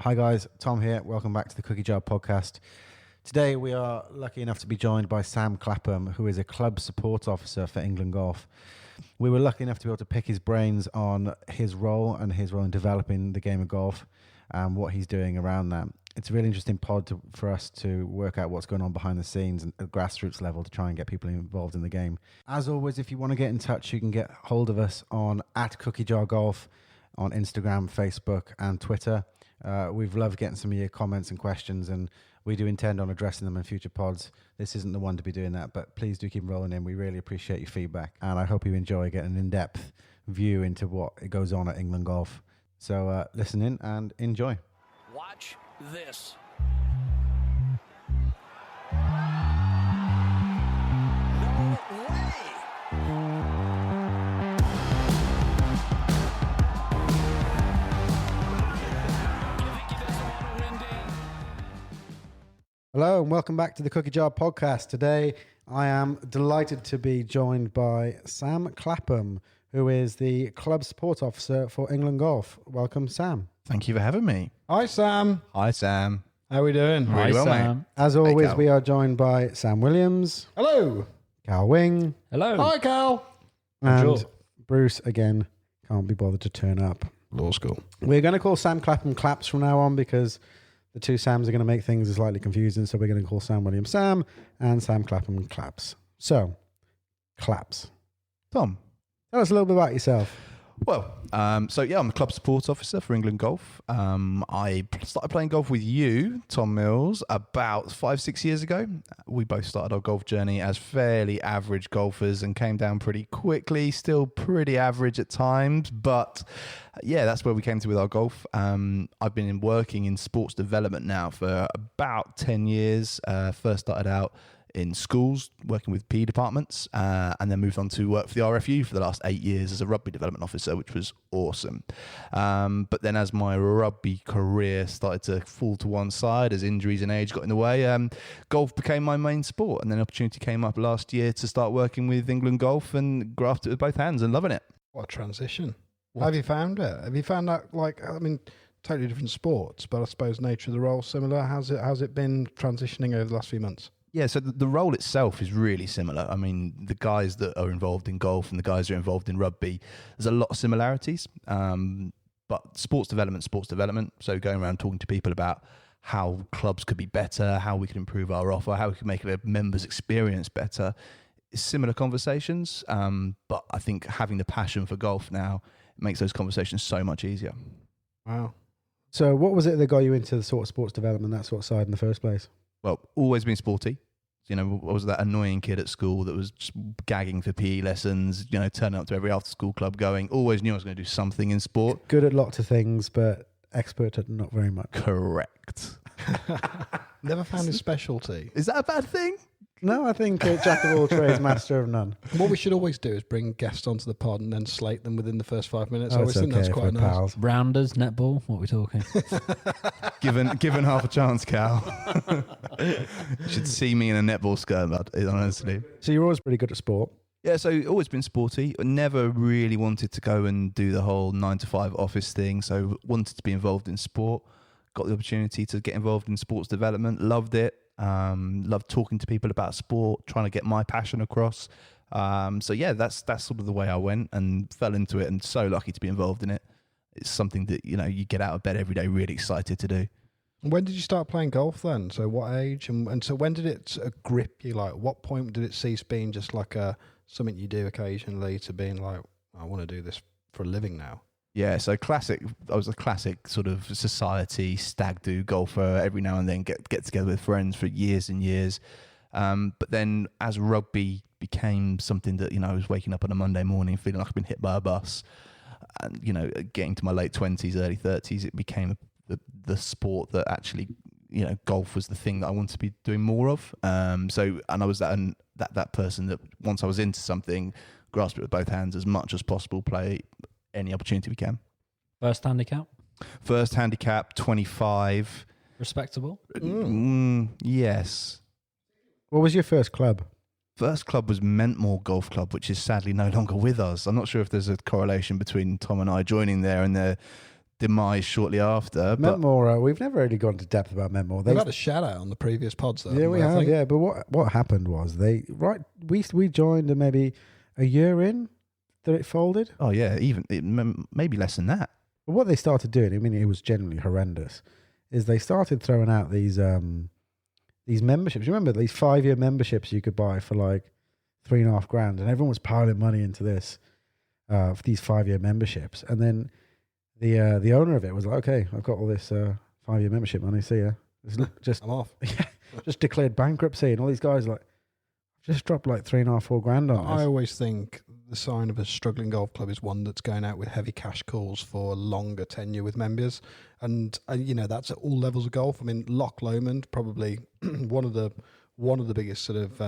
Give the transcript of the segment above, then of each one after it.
Hi guys, Tom here. Welcome back to the Cookie Jar podcast. Today we are lucky enough to be joined by Sam Clapham, who is a club support officer for England Golf. We were lucky enough to be able to pick his brains on his role in developing the game of golf and what he's doing around that. It's a really interesting pod for us to work out what's going on behind the scenes and at grassroots level to try and get people involved in the game. As always, if you want to get in touch, you can get hold of us on @CookieJarGolf on Instagram, Facebook and Twitter. We've loved getting some of your comments and questions, and we do intend on addressing them in future pods. This isn't the one to be doing that, but please do keep rolling in. We really appreciate your feedback, and I hope you enjoy getting an in-depth view into what goes on at England Golf. So listen in and enjoy. Watch this. No way! Hello and welcome back to the Cookie Jar podcast. Today I am delighted to be joined by Sam Clapham, who is the club support officer for England Golf. Welcome, Sam. Thank you for having me. Hi, Sam. Hi, Sam. How are we doing? Really well, Sam. mate. As always, Cal. we are joined by Sam Williams, Hello. Cal Wing, Hello. Hi, Cal. and Bonjour. Bruce again can't be bothered to turn up. Law school. We're going to call Sam Clapham Claps from now on because the two Sams are going to make things slightly confusing. So we're going to call Sam Williams Sam and Sam Clapham Claps. So, Claps. Tom. Tell us a little bit about yourself. Well, I'm the club support officer for England Golf. I started playing golf with you, Tom Mills, about 5-6 years ago. We both started our golf journey as fairly average golfers and came down pretty quickly, still pretty average at times. But yeah, that's where we came to with our golf. I've been working in sports development now for about 10 years. First started out in schools, working with PE departments, and then moved on to work for the RFU for the last 8 years as a rugby development officer, which was awesome. But then as my rugby career started to fall to one side, as injuries and age got in the way, golf became my main sport. And then an opportunity came up last year to start working with England Golf and grasped it with both hands and loving it. What a transition. How have you found it? Have you found that, totally different sports, but I suppose nature of the role similar? How's it been transitioning over the last few months? Yeah, so the role itself is really similar. I mean, the guys that are involved in golf and the guys that are involved in rugby, there's a lot of similarities. But sports development. So going around talking to people about how clubs could be better, how we could improve our offer, how we could make a member's experience better. It's similar conversations. But I think having the passion for golf now makes those conversations so much easier. Wow. So what was it that got you into the sort of sports development, that sort of side in the first place? Well, always been sporty. You know, I was that annoying kid at school that was just gagging for PE lessons, turning up to every after-school club going, always knew I was going to do something in sport. Good at lots of things, but expert at not very much. Correct. Never found his specialty. Is that a bad thing? No, I think jack of all trades, master of none. What we should always do is bring guests onto the pod and then slate them within the first 5 minutes. I Oh, always it's think okay that's if quite we're nice. pals. Rounders, netball, what are we talking? Given half a chance, Cal. You should see me in a netball skirt, honestly. So you're always pretty good at sport. Yeah, so always been sporty. I never really wanted to go and do the whole 9-to-5 office thing, so wanted to be involved in sport. Got the opportunity to get involved in sports development, loved it. Loved talking to people about sport, trying to get my passion across. So yeah, that's sort of the way I went and fell into it, and so lucky to be involved in it. It's something that, you get out of bed every day really excited to do. When did you start playing golf then? So what age? And so when did it grip you? Like, what point did it cease being just like something you do occasionally to being like, I want to do this for a living now? Yeah, so classic. I was a classic sort of society stag do golfer. Every now and then get together with friends for years and years. But then as rugby became something that, I was waking up on a Monday morning feeling like I've been hit by a bus. And, getting to my late 20s, early 30s, it became the sport that actually, golf was the thing that I wanted to be doing more of. And I was that person that once I was into something, grasp it with both hands as much as possible, play any opportunity we can. First handicap? First handicap, 25. Respectable? Yes. What was your first club? First club was Mentmore Golf Club, which is sadly no longer with us. I'm not sure if there's a correlation between Tom and I joining there and their demise shortly after. But Mentmore, we've never really gone into depth about Mentmore. We've had a shout out on the previous pods, though. Yeah, we haven't have. I think? Yeah, but what happened was we joined maybe a year in that it folded. oh yeah, maybe less than that. But what they started doing, I mean, it was generally horrendous, is they started throwing out these memberships. You remember these 5-year memberships you could buy for like $3,500, and everyone was piling money into this for these 5-year memberships. And then the owner of it was like, "Okay, I've got all this 5-year membership money. See ya." Just I'm off. just declared bankruptcy, and all these guys like just dropped like $3,500 on I this. always think the sign of a struggling golf club is one that's going out with heavy cash calls for longer tenure with members, and that's at all levels of golf. I mean, Loch Lomond, probably one of the biggest sort of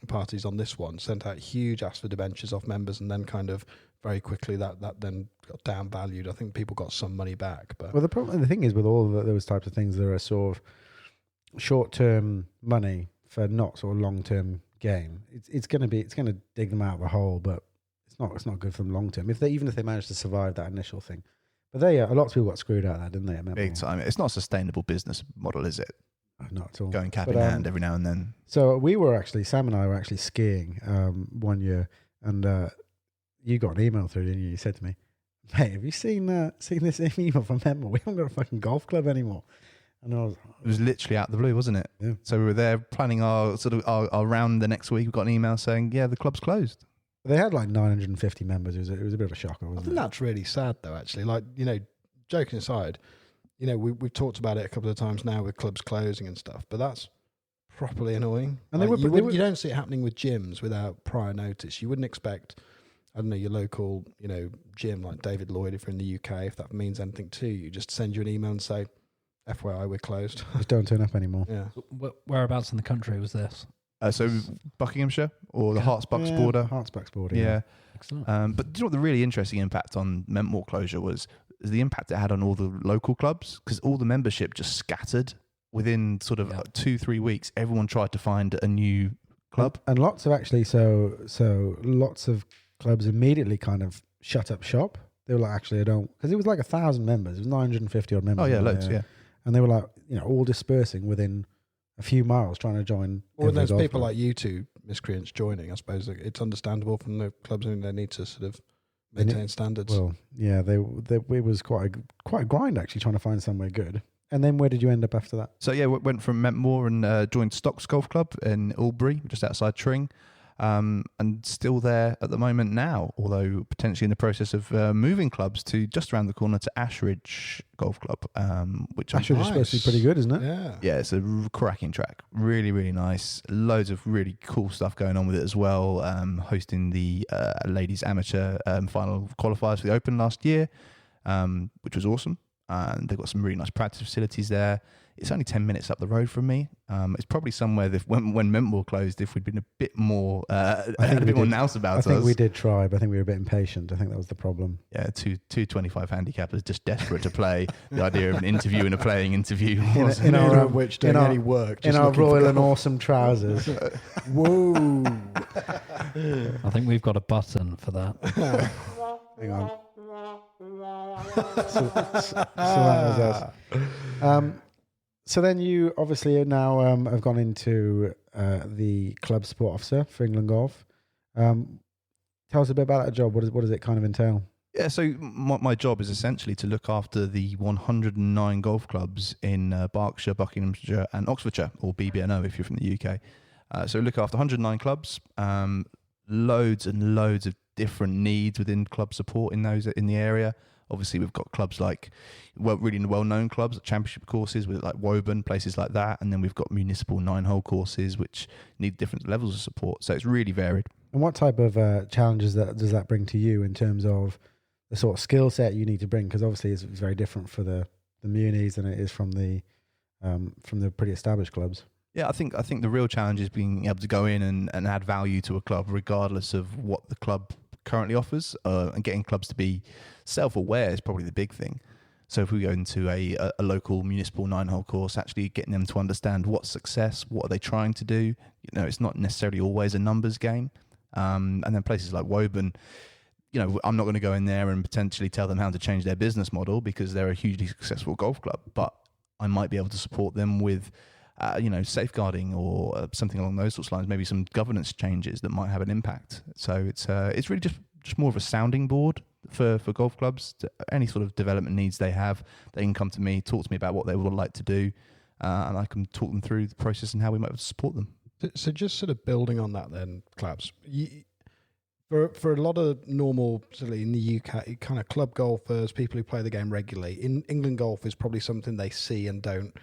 parties on this one, sent out huge ask for debentures off members, and then kind of very quickly that then got downvalued. I think people got some money back, but Well, the thing is with all of those types of things, there are sort of short-term money for not sort of long-term gain. It's going to dig them out of a hole, but it's not good for them long-term. Even if they manage to survive that initial thing, but a lot of people got screwed out of that, didn't they? I remember. Big time. It's not a sustainable business model, is it? Not at all. Going cap But, in hand every now and then. So Sam and I were actually skiing one year, and you got an email through, didn't you? You said to me, "Mate, have you seen this email from Mentmore? We haven't got a fucking golf club anymore." And I was, It was literally out of the blue, wasn't it? Yeah. So we were there planning our round the next week. We got an email saying, "Yeah, the club's closed." they had like 950 members. It was a bit of a shocker, I wasn't think it? that's really sad, though. Actually, like joking aside, we've talked about it a couple of times now with clubs closing and stuff, but that's properly annoying. And Like, you you don't see it happening with gyms without prior notice. You wouldn't expect, I don't know, your local gym like David Lloyd, if you're in the UK, if that means anything to you, just send you an email and say, "FYI, we're closed." Just don't turn up anymore. Yeah. Whereabouts in the country was this? So Buckinghamshire or the Okay. Hearts-Bucks Yeah, border. Hearts-Bucks border. Yeah. Excellent. But do you know what the really interesting impact on Mentmore closure was? Is the impact it had on all the local clubs, because all the membership just scattered within sort of 2-3 weeks. Everyone tried to find a new club. And lots of lots of clubs immediately kind of shut up shop. They were like, actually, I don't, because it was like 1,000 members. It was 950 odd members. Oh yeah, in loads. there. Yeah. And they were like, all dispersing within a few miles, trying to join. Or when every there's golf people club. like you two miscreants joining, I suppose it's understandable from the clubs, and they need to sort of They need- maintain standards. Well, yeah, it was quite a grind actually trying to find somewhere good. And then where did you end up after that? So yeah, went from Mentmore and joined Stocks Golf Club in Albury, just outside Tring, and still there at the moment now. Although potentially in the process of moving clubs to just around the corner to Ashridge Golf Club, which Ashridge is supposed to be pretty good, isn't it? Yeah. yeah, it's a cracking track. Really, really nice. Loads of really cool stuff going on with it as well. Hosting the ladies amateur final qualifiers for the Open last year, which was awesome. And they've got some really nice practice facilities there. It's only 10 minutes up the road from me. It's probably somewhere that when Mentmore closed, if we'd been a bit more, had a bit more nous about us. I think we did try, but I think we were a bit impatient. I think that was the problem. Yeah, two 25 handicappers just desperate to play. The idea of an interview and a playing interview was In our, Neither of which doing any work. in just our looking for royal and golf. awesome trousers. Whoa. I think we've got a button for that. Hang on. So that was us. So then you obviously now have gone into the club support officer for England Golf. Tell us a bit about that job. What does it kind of entail? Yeah, so my job is essentially to look after the 109 golf clubs in Berkshire, Buckinghamshire and Oxfordshire, or BBNO if you're from the UK. So look after 109 clubs, loads and loads of different needs within club support in the area. Obviously, we've got clubs like, really well-known clubs, championship courses with like Woburn, places like that. And then we've got municipal 9-hole courses, which need different levels of support. So it's really varied. And what type of challenges does that bring to you in terms of the sort of skill set you need to bring? Because obviously it's very different for the munis than it is from the pretty established clubs. Yeah, I think the real challenge is being able to go in and add value to a club, regardless of what the club currently offers, and getting clubs to be self-aware is probably the big thing. So if we go into a local municipal 9-hole course, actually getting them to understand what's success, what are they trying to do. It's not necessarily always a numbers game. And then places like Woburn, I'm not going to go in there and potentially tell them how to change their business model because they're a hugely successful golf club, but I might be able to support them with, safeguarding or something along those sorts of lines, maybe some governance changes that might have an impact. So it's really just more of a sounding board for golf clubs. Any sort of development needs they have, they can come to me, talk to me about what they would like to do, and I can talk them through the process and how we might support them. So just sort of building on that then, Claps, for a lot of normal, certainly in the UK, kind of club golfers, people who play the game regularly, in England golf is probably something they see and don't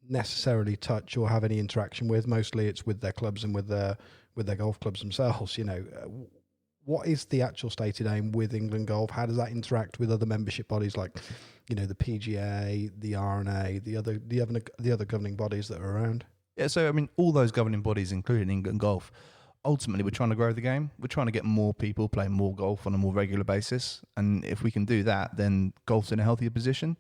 necessarily touch or have any interaction with. Mostly it's with their clubs and with their golf clubs themselves. What is the actual stated aim with England golf? How does that interact with other membership bodies like, the PGA, the R&A, the other governing bodies that are around? Yeah, so I mean, all those governing bodies, including England golf, ultimately we're trying to grow the game. We're trying to get more people playing more golf on a more regular basis, and if we can do that, then golf's in a healthier position.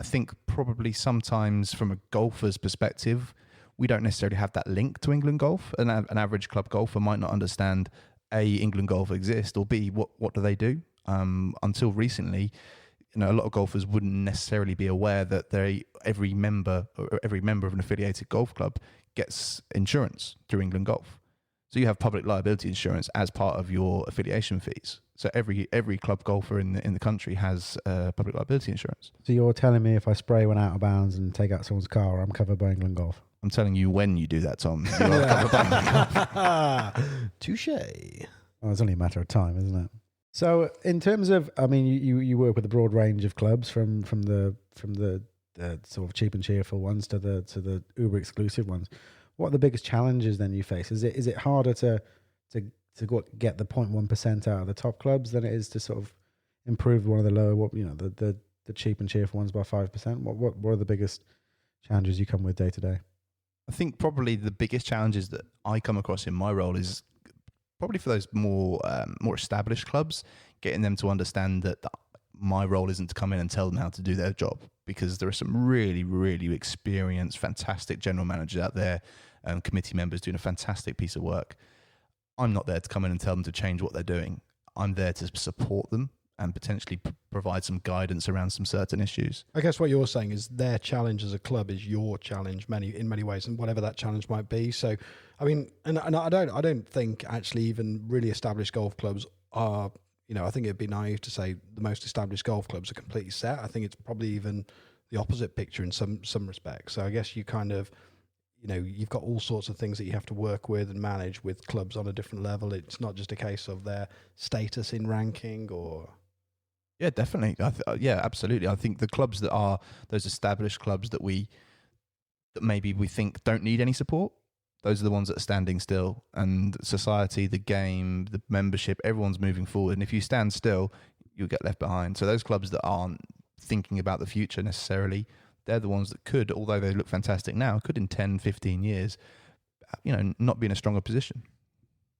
I think probably sometimes from a golfer's perspective, we don't necessarily have that link to England golf. An average club golfer might not understand A, England golf exists, or B, what do they do? Until recently, a lot of golfers wouldn't necessarily be aware that every member of an affiliated golf club gets insurance through England golf. So you have public liability insurance as part of your affiliation fees. So every club golfer in the country has public liability insurance. So you're telling me if I spray one out of bounds and take out someone's car, I'm covered by England golf? I'm telling you when you do that, Tom. You are covered by England golf. Touche. Well, it's only a matter of time, isn't it? So in terms of, I mean, you work with a broad range of clubs from the sort of cheap and cheerful ones to the uber exclusive ones. What are the biggest challenges then you face? Is it harder to get the 0.1% out of the top clubs than it is to sort of improve one of the lower, the cheap and cheerful ones by 5%? What are the biggest challenges you come with day to day? I think probably the biggest challenges that I come across in my role is probably for those more established clubs, getting them to understand that my role isn't to come in and tell them how to do their job, because there are some really, really experienced, fantastic general managers out there, committee members doing a fantastic piece of work. I'm not there to come in and tell them to change what they're doing. I'm there to support them and potentially provide some guidance around some certain issues. I guess what you're saying is their challenge as a club is your challenge in many ways, and whatever that challenge might be. So, I mean, and I don't think actually even really established golf clubs are, I think it'd be naive to say the most established golf clubs are completely set. I think it's probably even the opposite picture in some respects. So I guess you kind of, you've got all sorts of things that you have to work with and manage with clubs on a different level. It's not just a case of their status in ranking or... Yeah, definitely. Yeah, absolutely. I think the clubs that are those established clubs that maybe we think don't need any support, those are the ones that are standing still. And society, the game, the membership, everyone's moving forward. And if you stand still, you'll get left behind. So those clubs that aren't thinking about the future necessarily, they're the ones that could, although they look fantastic now, could in 10, 15 years, not be in a stronger position.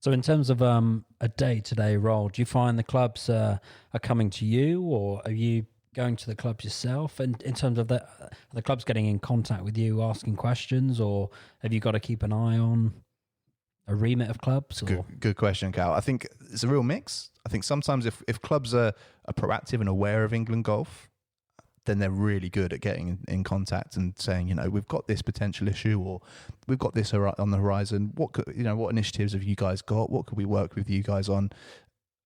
So in terms of a day-to-day role, do you find the clubs are coming to you, or are you going to the clubs yourself? And in terms of are the clubs getting in contact with you, asking questions, or have you got to keep an eye on a remit of clubs? Good question, Cal. I think it's a real mix. I think sometimes if clubs are proactive and aware of England golf, then they're really good at getting in contact and saying, we've got this potential issue, or we've got this on the horizon. What initiatives have you guys got? What could we work with you guys on?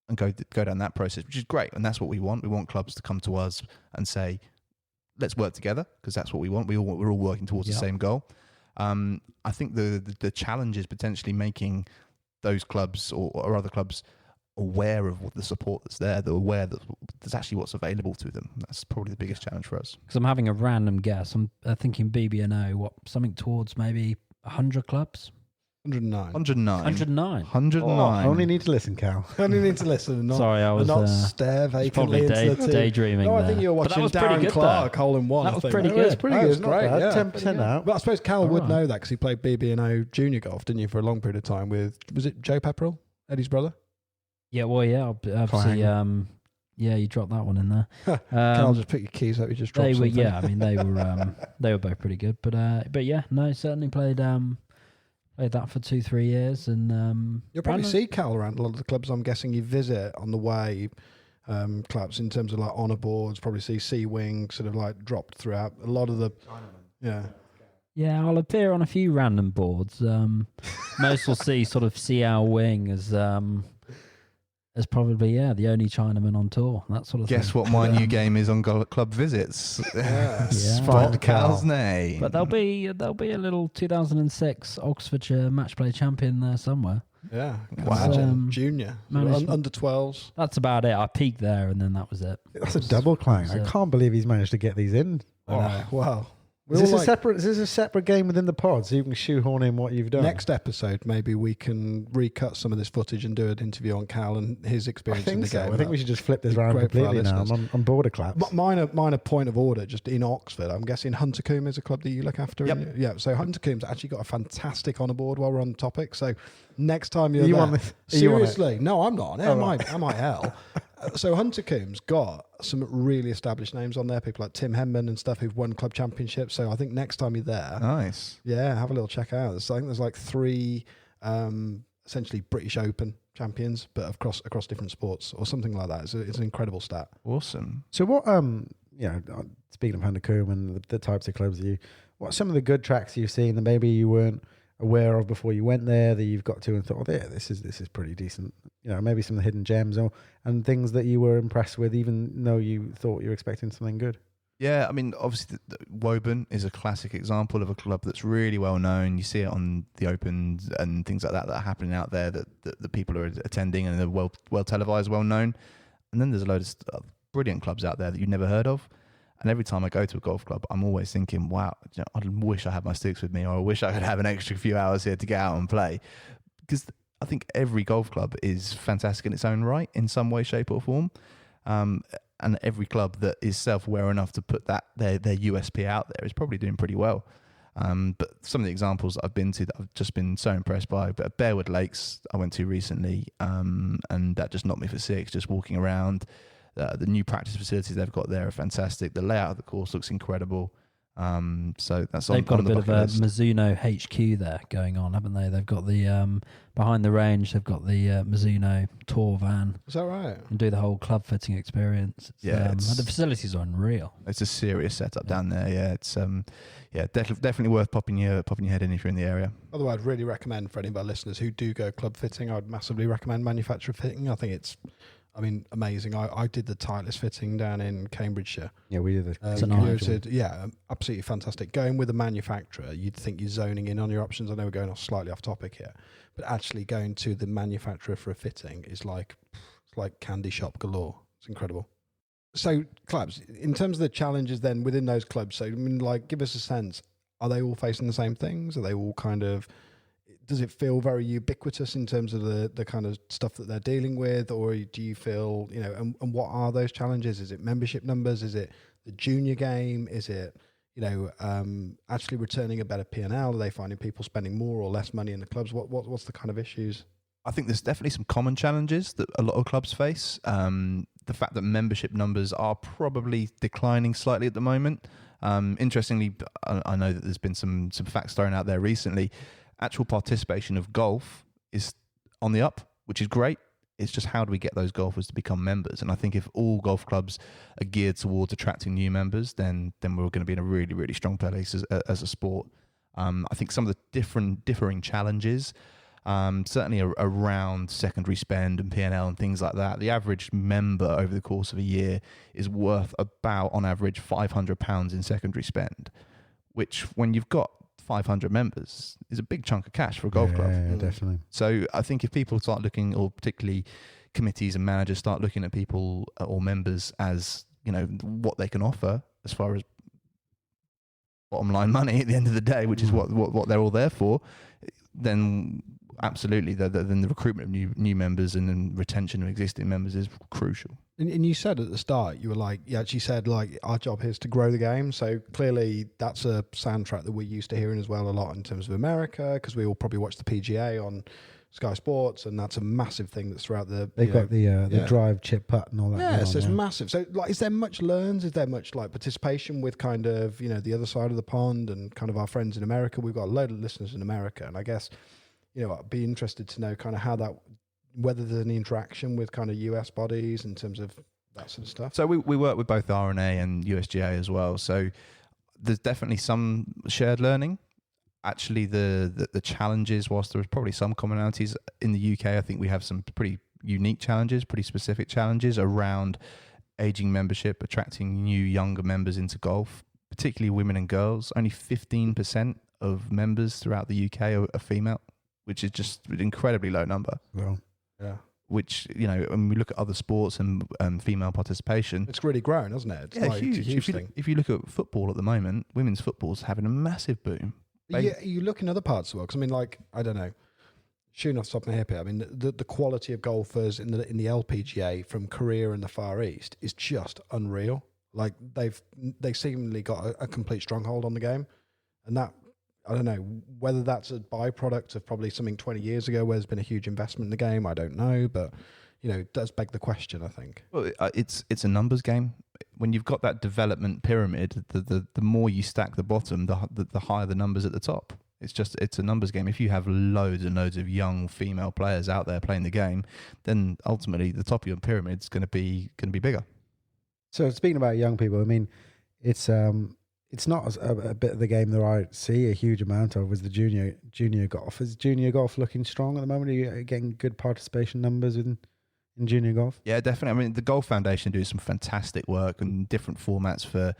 And go down that process, which is great. And that's what we want. We want clubs to come to us and say, let's work together, because that's what we want. We're all working towards the same goal. I think the challenge is potentially making those clubs or other clubs aware of what the support that's there. They're aware that there's actually what's available to them. That's probably the biggest challenge for us. Because I'm having a random guess. I'm thinking BB&O, something towards maybe 100 clubs? 109. I only need to listen, Cal. Only need to listen. Sorry, I was not stare vacantly into the TV. Daydreaming. No, I think you were watching Darren Clark, hole in one. That was pretty good. It's pretty good. Not great. bad. Yeah. 10% out. But I suppose Cal would know that because he played BB&O junior golf, didn't you, for a long period of time with, was it Joe Pepperell, Eddie's brother? Yeah, well, yeah, obviously, yeah, you dropped that one in there. Cal, just pick your keys up. You just dropped something. Yeah, I mean, they were both pretty good. But yeah, no, certainly played Played that for 2-3 years, and You'll probably Brandon- see Cal around a lot of the clubs I'm guessing you visit on the way, Claps, in terms of like honour boards, probably see C-Wing sort of like dropped throughout a lot of the... Yeah. Yeah, I'll appear on a few random boards. Most will see sort of CL Wing as probably the only Chinaman on tour. That sort of Guess thing. what my new game is on club visits? Yeah. Spot Cal's name. But there'll be a little 2006 Oxfordshire match play champion there somewhere. Yeah. Wow. Imagine. Junior. management- Under 12s. That's about it. I peaked there, and then that was it. That's a double clang. I So- can't believe he's managed to get these in. Wow. Is this a separate game within the pod, so you can shoehorn in what you've done? Next episode, maybe we can recut some of this footage and do an interview on Cal and his I experience in think the so. game. I think we should just flip this Be around great for our completely now. listeners. I'm bored of claps. Minor point of order, just in Oxford. I'm guessing Hunter Combe is a club that you look after. Yep. Yeah. So Hunter Combe's actually got a fantastic honour board while we're on the topic. So next time you're Are you there, on this? Are you on it? seriously, no, I'm not on it. Oh, right. Am I hell? So Hunter Combe's got some really established names on there. People like Tim Henman and stuff who've won club championships. So I think next time you're there, Nice. yeah, have a little check out. I think there's like 3 essentially British Open champions, but across different sports or something like that. It's an incredible stat. Awesome. So what? Speaking of Honeycomb and the types of clubs what are some of the good tracks you've seen that maybe you weren't aware of before you went there that you've got to and thought, yeah, this is pretty decent. Maybe some of the hidden gems and things that you were impressed with, even though you thought you were expecting something good. Yeah, I mean, obviously, Woburn is a classic example of a club that's really well known. You see it on the Opens and things like that are happening out there that the people are attending and they're well televised, well known. And then there's a load of brilliant clubs out there that you've never heard of. And every time I go to a golf club, I'm always thinking, wow, I wish I had my sticks with me, or I wish I could have an extra few hours here to get out and play. Because I think every golf club is fantastic in its own right, in some way, shape or form. And every club that is self-aware enough to put their USP out there is probably doing pretty well. But some of the examples that I've been to that I've just been so impressed by, but Bearwood Lakes I went to recently, and that just knocked me for six, just walking around. The new practice facilities they've got there are fantastic. The layout of the course looks incredible. So that's They've got a the bit of bucket a list. Mizuno HQ there going on, haven't they? They've got the behind the range. They've got the Mizuno tour van Is that right? and do the whole club fitting experience. The facilities are unreal. It's a serious setup down there. Yeah, it's definitely worth popping your head in if you're in the area. By the way, I'd really recommend for any of our listeners who do go club fitting, I'd massively recommend manufacturer fitting. I think it's amazing. I did the Titleist fitting down in Cambridgeshire. Yeah, we did this. It's an eye. Absolutely fantastic. Going with a manufacturer, you'd think you're zoning in on your options. I know we're going slightly off topic here, but actually going to the manufacturer for a fitting is like candy shop galore. It's incredible. So, clubs, in terms of the challenges then within those clubs, so give us a sense. Are they all facing the same things? Are they all kind of... Does it feel very ubiquitous in terms of the kind of stuff that they're dealing with, or do you feel, and what are those challenges? Is it membership numbers? Is it the junior game? Is it, actually returning a better P&L? Are they finding people spending more or less money in the clubs? What's the kind of issues? I think there's definitely some common challenges that a lot of clubs face. The fact that membership numbers are probably declining slightly at the moment. Interestingly, I know that there's been some facts thrown out there recently. Actual participation of golf is on the up, which is great. It's just how do we get those golfers to become members? And I think if all golf clubs are geared towards attracting new members, then we're going to be in a really, really strong place as a sport. I think some of the differing challenges, certainly around secondary spend and P&L and things like that. The average member over the course of a year is worth about, on average, £500 in secondary spend, which when you've got 500 members is a big chunk of cash for a golf club. Yeah, definitely. So I think if people start looking, or particularly committees and managers start looking at people or members as, what they can offer as far as bottom line money at the end of the day, which is what they're all there for, then absolutely, then the recruitment of new members and then retention of existing members is crucial. And you said at the start, you actually said our job here is to grow the game. So clearly that's a soundtrack that we're used to hearing as well a lot in terms of America, because we all probably watch the PGA on Sky Sports, and that's a massive thing that's throughout the. They've got the yeah. drive, chip, putt, and all that. Yeah, going so on, it's massive. So, like, is there much learns? Is there much like participation with kind of the other side of the pond and kind of our friends in America? We've got a load of listeners in America, and I guess I'd be interested to know kind of how that, whether there's any interaction with kind of US bodies in terms of that sort of stuff. So we work with both RNA and USGA as well. So there's definitely some shared learning. Actually, the challenges, whilst there was probably some commonalities in the UK, I think we have some pretty unique challenges, pretty specific challenges around aging membership, attracting new younger members into golf, particularly women and girls. Only 15% of members throughout the UK are female, which is just an incredibly low number. Well, yeah. Which, when we look at other sports and female participation, It's really grown, hasn't it? It's huge. It's a huge thing. If you look at football at the moment, women's football's having a massive boom. You look in other parts of the world, because I mean, like, I don't know, shooting off the top of my head here, I mean, the quality of golfers in the LPGA from Korea and the Far East is just unreal. Like, they seemingly got a complete stronghold on the game, and that, I don't know whether that's a byproduct of probably something 20 years ago where there's been a huge investment in the game. I don't know, but it does beg the question, I think. Well, it's a numbers game. When you've got that development pyramid, the more you stack the bottom, the higher the numbers at the top. It's a numbers game. If you have loads and loads of young female players out there playing the game, then ultimately the top of your pyramid is going to be bigger. so speaking about young people, I mean, it's not a bit of the game that I see a huge amount of. Was the junior golf? Is junior golf looking strong at the moment? Are you getting good participation numbers in junior golf? Yeah, definitely. I mean, the Golf Foundation do some fantastic work and different formats for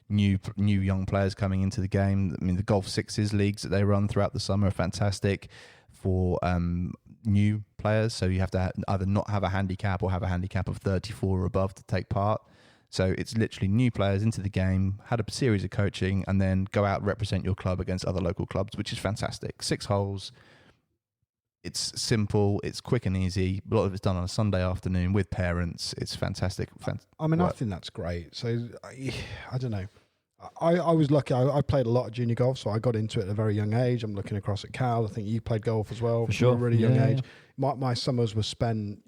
new young players coming into the game. I mean, the Golf Sixes leagues that they run throughout the summer are fantastic for new players. So you have to either not have a handicap or have a handicap of 34 or above to take part. So it's literally new players into the game, had a series of coaching, and then go out and represent your club against other local clubs, which is fantastic. 6 holes. It's simple, it's quick and easy. A lot of it's done on a Sunday afternoon with parents. It's fantastic. I mean, I think that's great. So, I don't know. I was lucky. I played a lot of junior golf, so I got into it at a very young age. I'm looking across at Cal. I think you played golf as well For sure. at a really young Yeah, age. My summers were spent,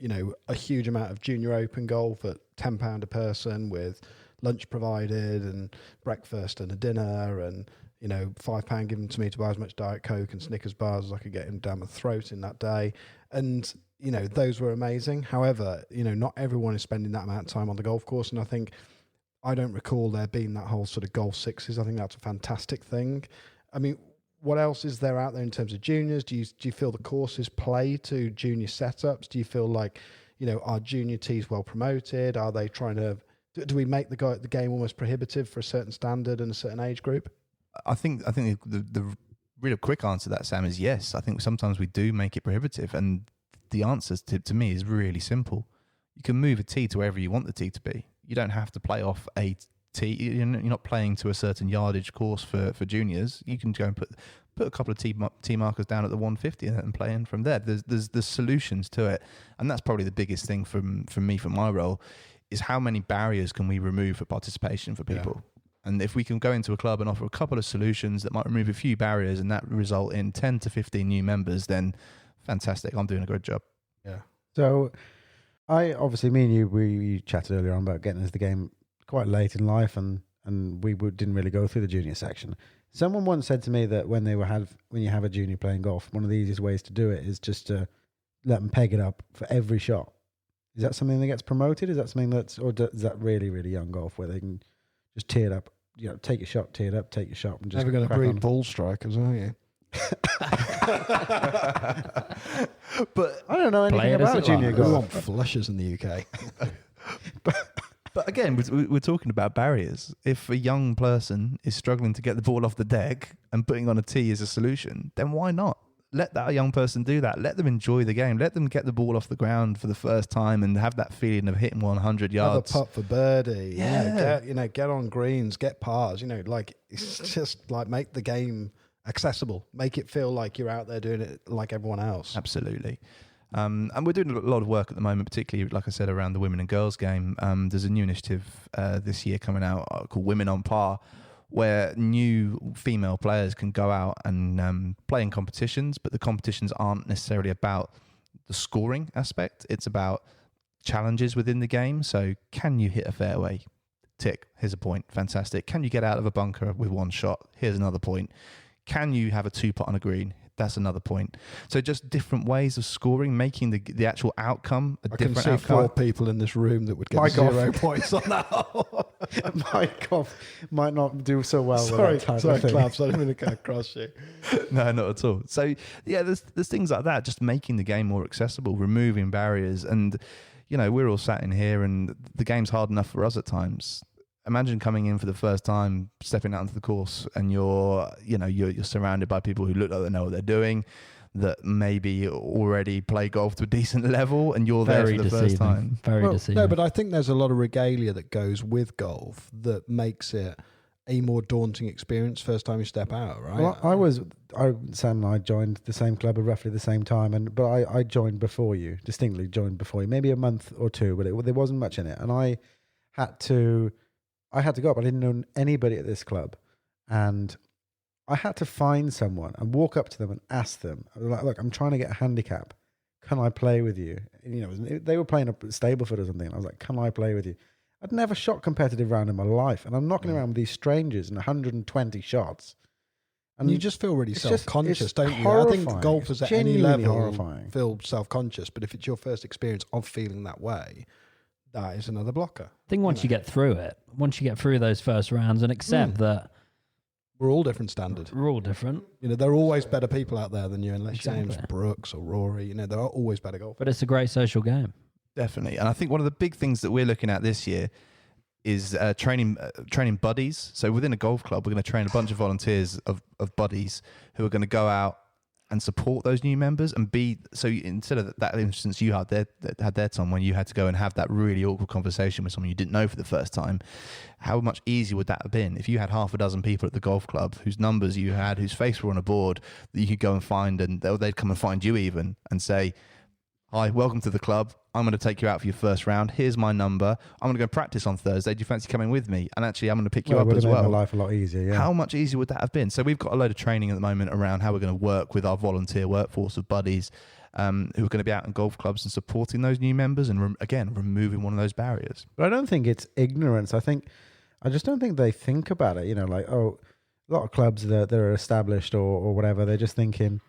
a huge amount of junior open golf at £10 a person with lunch provided and breakfast and a dinner and £5 given to me to buy as much Diet Coke and Snickers bars as I could get in down my throat in that day. And, those were amazing. However, not everyone is spending that amount of time on the golf course. And I don't recall there being that whole sort of Golf Sixes. I think that's a fantastic thing. I mean, what else is there out there in terms of juniors? Do you feel the courses play to junior setups? Do you feel like, are junior tees well promoted? Are they trying to, do we make the game almost prohibitive for a certain standard and a certain age group? I think the real quick answer to that, Sam, is yes. I think sometimes we do make it prohibitive, and the answer to me is really simple. You can move a tee to wherever you want the tee to be. You don't have to play off a tee. You're not playing to a certain yardage course for juniors. You can go and put a couple of tee markers down at the 150 and play in from there. There's solutions to it, and that's probably the biggest thing from my role is how many barriers can we remove for participation for people. Yeah. And if we can go into a club and offer a couple of solutions that might remove a few barriers and that result in 10 to 15 new members, then fantastic. I'm doing a good job. Yeah. So me and you, we chatted earlier on about getting into the game quite late in life, and we didn't really go through the junior section. Someone once said to me that when you have a junior playing golf, one of the easiest ways to do it is just to let them peg it up for every shot. Is that something that gets promoted? Is that something is that really, really young golf where they can just tee it up? Take your shot, tee it up, take your shot, and just never going to breed ball strikers, are you? But I don't know anything about junior We golf. want flushers in the UK. But again, we're talking about barriers. If a young person is struggling to get the ball off the deck and putting on a tee is a solution, then why not? Let that young person do that. Let them enjoy the game. Let them get the ball off the ground for the first time and have that feeling of hitting 100 yards. Have a putt for birdie. Yeah. Get on greens, get pars. It's just like make the game accessible. Make it feel like you're out there doing it like everyone else. Absolutely. And we're doing a lot of work at the moment, particularly, like I said, around the women and girls game. There's a new initiative this year coming out called Women on Par, where new female players can go out and play in competitions, but the competitions aren't necessarily about the scoring aspect. It's about challenges within the game. So can you hit a fairway? Tick, here's a point. Fantastic. Can you get out of a bunker with one shot? Here's another point. Can you have a 2-putt on a green? That's another point. So just different ways of scoring, making the actual outcome a different outcome. I can see 4 people in this room that would get 0 points on that. My golf might not do so well. Sorry, with that type of thing. Claps. I didn't mean to cut across you. No, not at all. So yeah, there's things like that, just making the game more accessible, removing barriers. And, you know, we're all sat in here and the game's hard enough for us at times. Imagine coming in for the first time, stepping out onto the course, and you're surrounded by people who look like they know what they're doing, that maybe already play golf to a decent level, and you're there for the first time. Very deceiving. No, but I think there's a lot of regalia that goes with golf that makes it a more daunting experience first time you step out, right? Well, Sam and I joined the same club at roughly the same time, but I joined before you, distinctly joined before you, maybe a month or two, but there wasn't much in it, and I had to go up. I didn't know anybody at this club, and I had to find someone and walk up to them and ask them, like, look, I'm trying to get a handicap. Can I play with you? And, you know, they were playing a Stableford or something. And I was like, can I play with you? I'd never shot competitive round in my life, and I'm knocking around with these strangers in 120 shots. And you just feel really self-conscious, it's don't you? horrifying. I think golfers It's at any genuinely level horrifying. feel self-conscious, but if it's your first experience of feeling that way, that is another blocker. I think once you get through it, once you get through those first rounds and accept that we're all different standard. we're all different, You know, there are always better people out there than you, unless your name's Exactly. Brooks or Rory. You know, there are always better golfers. but it's a great social game. Definitely. And I think one of the big things that we're looking at this year is training buddies. So within a golf club, we're going to train a bunch of volunteers of buddies who are going to go out and support those new members and instead of that instance you had there, Tom, when you had to go and have that really awkward conversation with someone you didn't know for the first time, how much easier would that have been if you had half a dozen people at the golf club whose numbers you had, whose face were on a board that you could go and find, and they'd come and find you even and say, hi, welcome to the club. I'm going to take you out for your first round. Here's my number. I'm going to go practice on Thursday. Do you fancy coming with me? And actually, I'm going to pick you up as well. Made my life a lot easier, yeah. How much easier would that have been? So we've got a load of training at the moment around how we're going to work with our volunteer workforce of buddies who are going to be out in golf clubs and supporting those new members and, removing one of those barriers. But I don't think it's ignorance. I just don't think they think about it. You know, like, oh, a lot of clubs that are established or whatever, they're just thinking,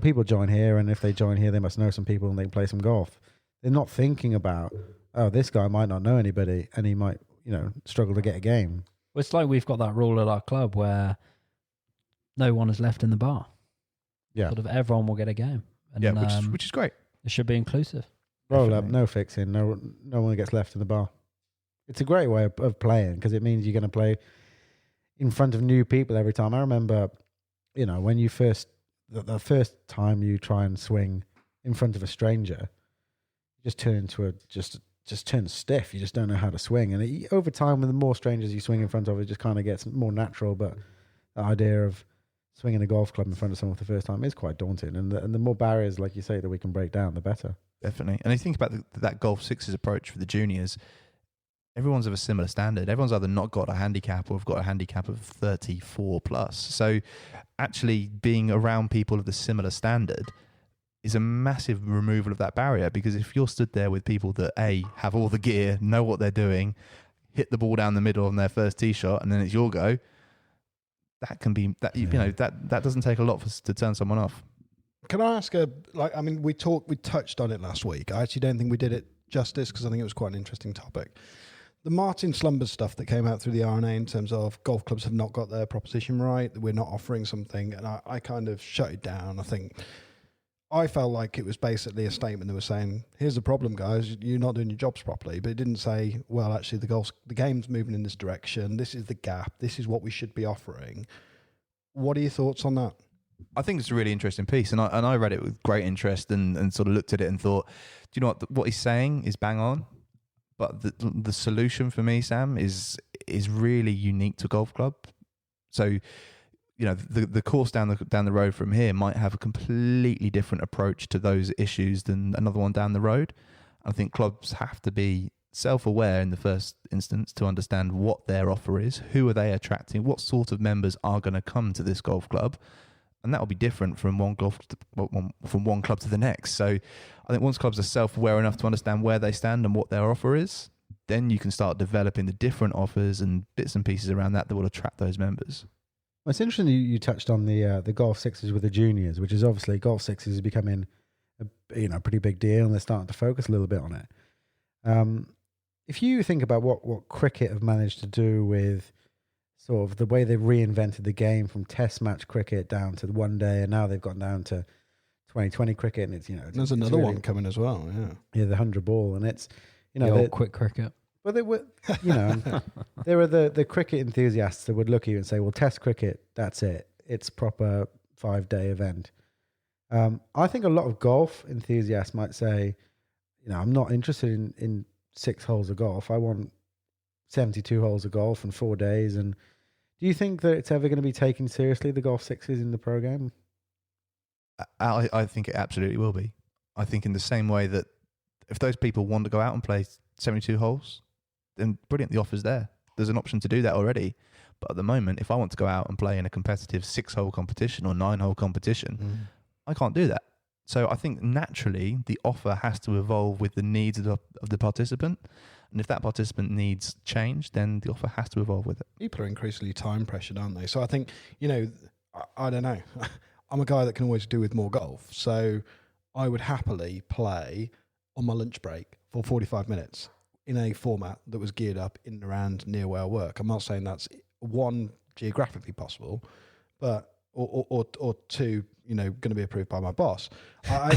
people join here, and if they join here, they must know some people and they can play some golf. They're not thinking about, oh, this guy might not know anybody and he might, struggle to get a game. Well, it's like we've got that rule at our club where no one is left in the bar. Yeah. Sort of everyone will get a game. And, which is great. It should be inclusive. Roll up, no fixing, no one gets left in the bar. It's a great way of playing because it means you're going to play in front of new people every time. I remember, when you the first time you try and swing in front of a stranger, you just turn into just turn stiff. You just don't know how to swing. And over time, with the more strangers you swing in front of, it just kind of gets more natural. But the idea of swinging a golf club in front of someone for the first time is quite daunting. And the more barriers, like you say, that we can break down, the better. Definitely. And I think about that Golf Sixes approach for the juniors, everyone's of a similar standard. Everyone's either not got a handicap or have got a handicap of 34 plus. So actually being around people of the similar standard is a massive removal of that barrier, because if you're stood there with people that have all the gear, know what they're doing, hit the ball down the middle on their first tee shot, and then it's your go, that can be that doesn't take a lot to turn someone off. Can I ask we touched on it last week. I actually don't think we did it justice because I think it was quite an interesting topic. The Martin Slumbers stuff that came out through the RNA in terms of golf clubs have not got their proposition right, that we're not offering something, and I kind of shut it down. I felt like it was basically a statement that was saying, here's the problem, guys, you're not doing your jobs properly. But it didn't say, well, actually, the game's moving in this direction. This is the gap. This is what we should be offering. What are your thoughts on that? I think it's a really interesting piece, and I read it with great interest and sort of looked at it and thought, do you know what he's saying is bang on? But the solution for me, Sam, is really unique to golf club. So, the course down the road from here might have a completely different approach to those issues than another one down the road. I think clubs have to be self-aware in the first instance to understand what their offer is, who are they attracting, what sort of members are going to come to this golf club, and that will be different from one club to the next. So I think once clubs are self-aware enough to understand where they stand and what their offer is, then you can start developing the different offers and bits and pieces around that will attract those members. Well, it's interesting you touched on the golf sixes with the juniors, which is obviously golf sixes is becoming a pretty big deal, and they're starting to focus a little bit on it. If you think about what cricket have managed to do with sort of the way they've reinvented the game from test match cricket down to the one day, and now they've gotten down to 2020 cricket, and it's There's another one coming as well. The 100 ball, and it's the old quick cricket. Well, they were, there are the cricket enthusiasts that would look at you and say, well, test cricket, that's it. It's proper 5-day event. I think a lot of golf enthusiasts might say, I'm not interested in 6 holes of golf. I want 72 holes of golf and 4 days. And do you think that it's ever going to be taken seriously, the golf sixes in the program? I think it absolutely will be. I think in the same way that if those people want to go out and play 72 holes, then brilliant, the offer's there. There's an option to do that already. But at the moment, if I want to go out and play in a competitive 6-hole competition or 9-hole competition, I can't do that. So I think naturally the offer has to evolve with the needs of the participant. And if that participant needs change, then the offer has to evolve with it. People are increasingly time pressured, aren't they? So I think, I don't know. I'm a guy that can always do with more golf. So I would happily play on my lunch break for 45 minutes in a format that was geared up in and around near where I work. I'm not saying that's one, geographically possible, but or two, going to be approved by my boss. I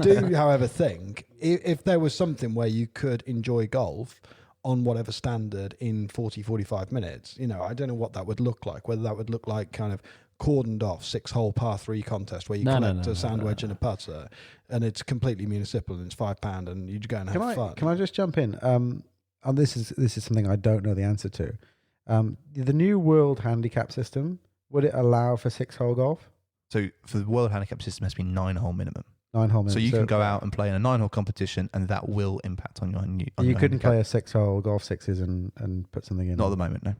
do, however, think if there was something where you could enjoy golf on whatever standard in 40, 45 minutes, I don't know what that would look like, whether that would look like kind of cordoned off 6-hole par 3 contest where you collect a sand wedge and a putter, and it's completely municipal and it's £5 and you go and have fun. Can I just jump in? This is something I don't know the answer to. The new world handicap system, would it allow for 6-hole golf? So for the world handicap system, it has to be 9-hole minimum. 9-hole minimum. So you can go out and play in a 9-hole competition, and that will impact on your you couldn't play a 6-hole golf sixes and put something in. Not at the moment, no.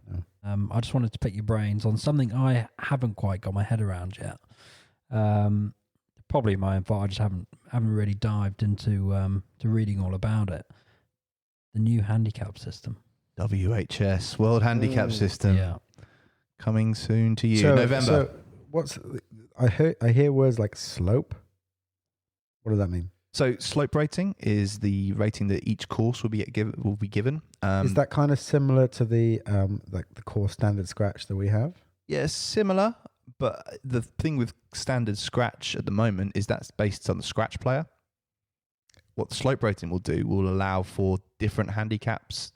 I just wanted to pick your brains on something I haven't quite got my head around yet. Probably my fault. I just haven't really dived into to reading all about it. The new handicap system. WHS World Handicap System. Yeah. Coming soon to you, November. So I hear words like slope. What does that mean? So slope rating is the rating that each course will be given. Is that kind of similar to the the course standard scratch that we have? Yeah, similar. But the thing with standard scratch at the moment is that's based on the scratch player. What the slope rating will do will allow for different handicaps.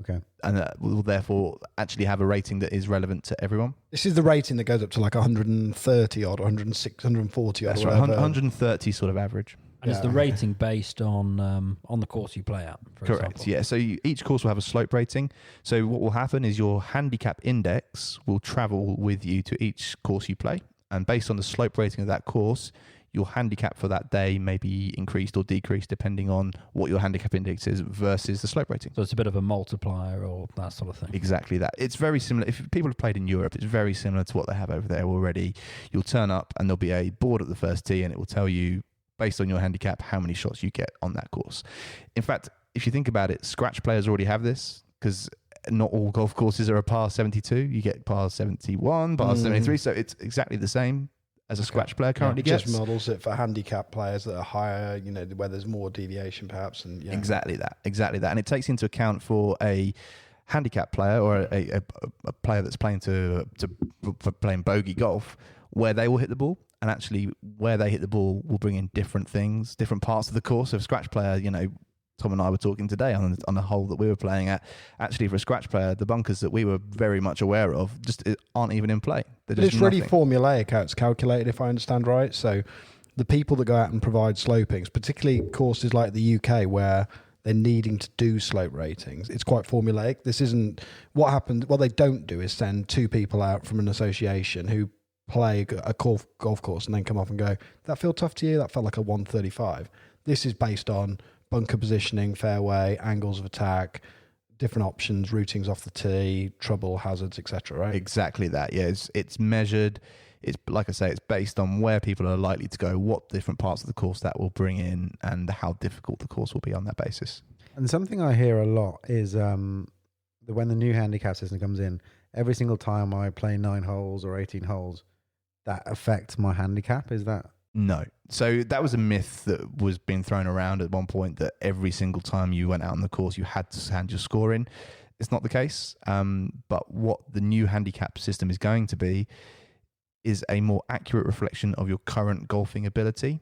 Okay. And will therefore actually have a rating that is relevant to everyone. This is the rating that goes up to like 130 odd, 106, 140 odd. That's right, 130 sort of average. And is the rating based on the course you play at? Correct. Example? Yeah. So each course will have a slope rating. So what will happen is your handicap index will travel with you to each course you play, and based on the slope rating of that course, your handicap for that day may be increased or decreased depending on what your handicap index is versus the slope rating. So it's a bit of a multiplier or that sort of thing. Exactly that. It's very similar. If people have played in Europe, it's very similar to what they have over there already. You'll turn up and there'll be a board at the first tee, and it will tell you, based on your handicap, how many shots you get on that course. In fact, if you think about it, scratch players already have this because not all golf courses are a par 72. You get par 71, par 73. So it's exactly the same as a scratch player currently gets. Just models it for handicap players that are higher, where there's more deviation perhaps. And Exactly that. And it takes into account for a handicap player or a player that's playing for playing bogey golf, where they will hit the ball, and actually where they hit the ball will bring in different things, different parts of the course. So a scratch player, Tom and I were talking today on a hole that we were playing at. Actually, for a scratch player, the bunkers that we were very much aware of just aren't even in play. But it's really formulaic how it's calculated, if I understand right. So the people that go out and provide slopings, particularly courses like the UK where they're needing to do slope ratings, it's quite formulaic. This isn't what happened. What they don't do is send 2 people out from an association who play a golf course and then come off and go, that felt tough to you? That felt like a 135. This is based on bunker positioning, fairway, angles of attack, different options, routings off the tee, trouble, hazards, etc. Right? Exactly that. Yeah, it's measured. It's like I say, it's based on where people are likely to go, what different parts of the course that will bring in, and how difficult the course will be on that basis. And something I hear a lot is that when the new handicap system comes in, every single time I play 9 holes or 18 holes, that affects my handicap. Is that? No. So that was a myth that was being thrown around at one point, that every single time you went out on the course, you had to hand your score in. It's not the case. But what the new handicap system is going to be is a more accurate reflection of your current golfing ability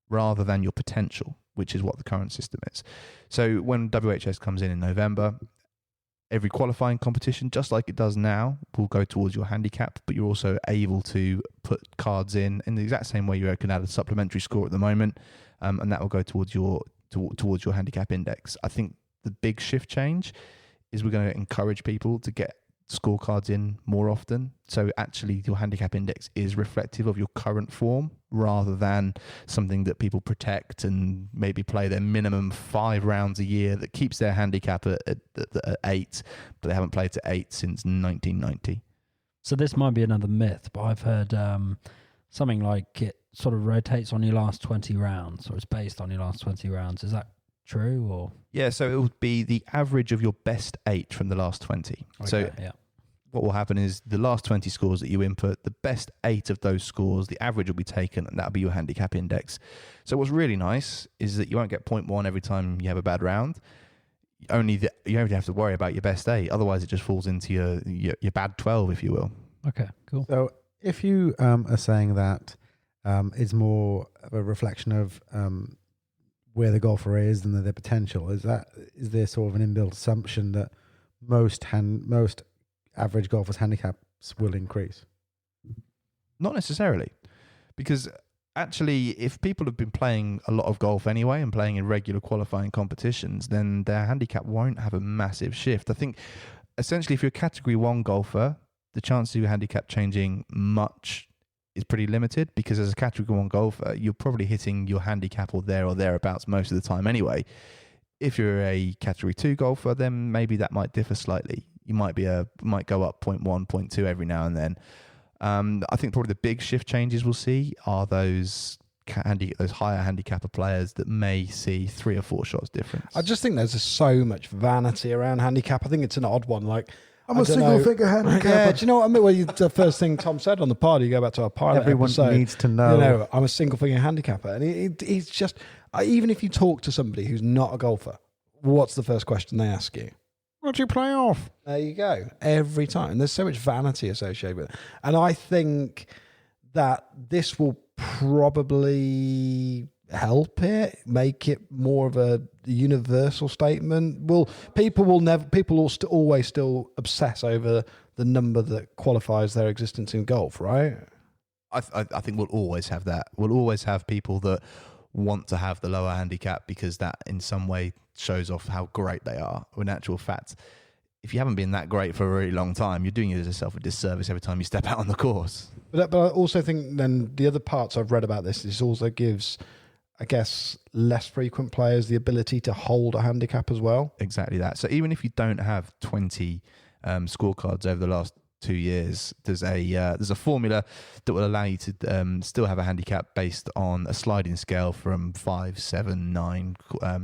rather than your potential, which is what the current system is. So when WHS comes in November, every qualifying competition, just like it does now, will go towards your handicap, but you're also able to put cards in the exact same way you can add a supplementary score at the moment, and that will go towards your handicap index. I think the big shift change is we're going to encourage people to get scorecards in more often. So actually your handicap index is reflective of your current form rather than something that people protect and maybe play their minimum 5 rounds a year that keeps their handicap at 8, but they haven't played to 8 since 1990. So this might be another myth, but I've heard something like it sort of rotates on your last 20 rounds, or it's based on your last 20 rounds. Is that true? Or yeah, so it would be the average of your best 8 from the last 20. okay, So yeah. What will happen is the last 20 scores that you input, the best 8 of those scores, the average will be taken, and that'll be your handicap index. So what's really nice is that you won't get 0.1 every time you have a bad round. You only have to worry about your best 8. Otherwise, it just falls into your bad 12, if you will. Okay, cool. So if you are saying that it's more of a reflection of where the golfer is and their potential, is there sort of an inbuilt assumption that most average golfers' handicaps will increase? Not necessarily, because actually, if people have been playing a lot of golf anyway and playing in regular qualifying competitions, then their handicap won't have a massive shift. I think, essentially, if you're a Category 1 golfer, the chance of your handicap changing much is pretty limited, because as a Category 1 golfer, you're probably hitting your handicap or thereabouts most of the time anyway. If you're a Category 2 golfer, then maybe that might differ slightly. You might go up 0.1, 0.2 every now and then. I think probably the big shift changes we'll see are those higher handicapper players that may see 3 or 4 shots difference. I just think there's so much vanity around handicap. I think it's an odd one. Like, I'm a single figure handicapper. Yeah, do you know what I mean? Well, the first thing Tom said on the pod, you go back to our pilot Everyone episode, needs to know. You know, I'm a single figure handicapper. And he's just, even if you talk to somebody who's not a golfer, what's the first question they ask you? What do you play off? There you go. Every time. And there's so much vanity associated with it. And I think that this will probably help it, make it more of a universal statement. People will always still obsess over the number that qualifies their existence in golf, right? I think we'll always have that. We'll always have people that want to have the lower handicap because that in some way shows off how great they are. In actual fact, if you haven't been that great for a really long time, you're doing yourself a disservice every time you step out on the course. But I also think then the other parts I've read about this also gives, I guess, less frequent players the ability to hold a handicap as well. Exactly that. So even if you don't have 20 scorecards over the last 2 years, there's a formula that will allow you to still have a handicap based on a sliding scale from 5, 7, 9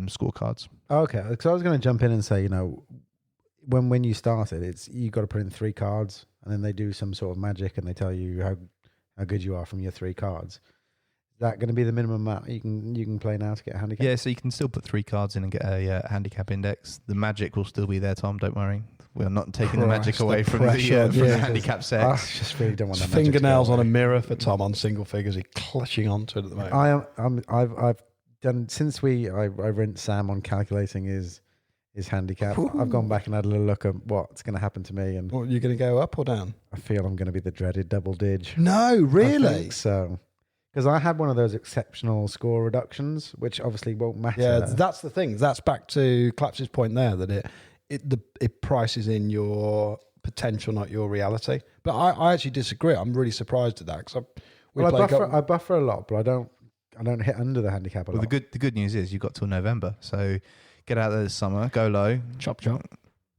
scorecards. Okay, so I was going to jump in and say, when you started, you got to put in 3 cards, and then they do some sort of magic, and they tell you how good you are from your 3 cards. Is that going to be the minimum amount you can play now to get a handicap? Yeah, so you can still put 3 cards in and get a handicap index. The magic will still be there, Tom. Don't worry. We're not taking the magic away from the handicap set. I just really don't want that fingernails on a mirror for Tom on single figures. He's clutching onto it at the moment. I've done since I rinsed Sam on calculating his handicap. Ooh. I've gone back and had a little look at what's going to happen to me, and you're going to go up or down? I feel I'm going to be the dreaded double dig. No, really? I think so. Because I had one of those exceptional score reductions, which obviously won't matter. Yeah, that's the thing. That's back to Claps's point there, that it prices in your potential, not your reality. But I actually disagree. I'm really surprised at that because I buffer a lot, but I don't hit under the handicap a Well, lot. the good news is you've got till November, so get out there this summer, go low. Chop chop.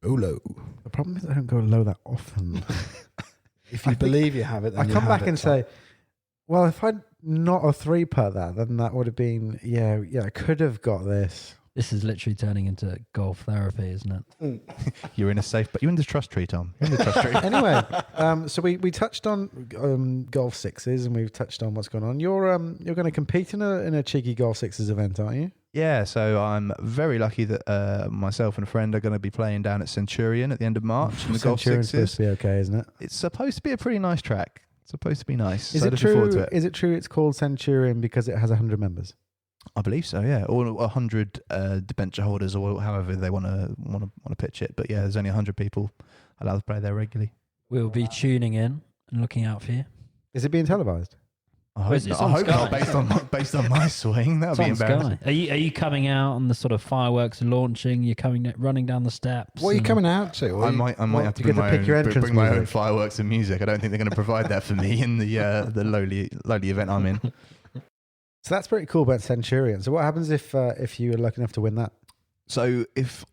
Olo. The problem is I don't go low that often. If you believe you have it, then I you come have back it, and Tom. say, well, if I'd not a 3-putt that, then that would have been, yeah, I could have got this. This is literally turning into golf therapy, isn't it? You're in a safe, but you're in the trust tree, Tom. You're in the trust tree. Anyway, so we touched on golf sixes, and we've touched on what's going on. You're going to compete in a cheeky golf sixes event, aren't you? Yeah, so I'm very lucky that myself and a friend are going to be playing down at Centurion at the end of March in the golf Centurion's supposed sixes. to be okay, isn't it? It's supposed to be a pretty nice track. It's supposed to be nice. Is so it looking forward true? to it. Is it true? It's called Centurion because it has 100 members. I believe so. Yeah, or 100 debenture holders, or however they want to pitch it. But yeah, there's only 100 people allowed to play there regularly. We'll be tuning in and looking out for you. Is it being televised? I Well, it's hope, on not, I hope Sky. not. Based on my swing, that It's would be on embarrassing. Sky. Are you coming out on the sort of fireworks launching? You're running down the steps. What are you and- coming out to? I might have to you get bring to my pick own, your entrance bring my own music. fireworks and music. I don't think they're going to provide that for me in the lowly event I'm in. So that's pretty cool about Centurion. So what happens if you were lucky enough to win that? So if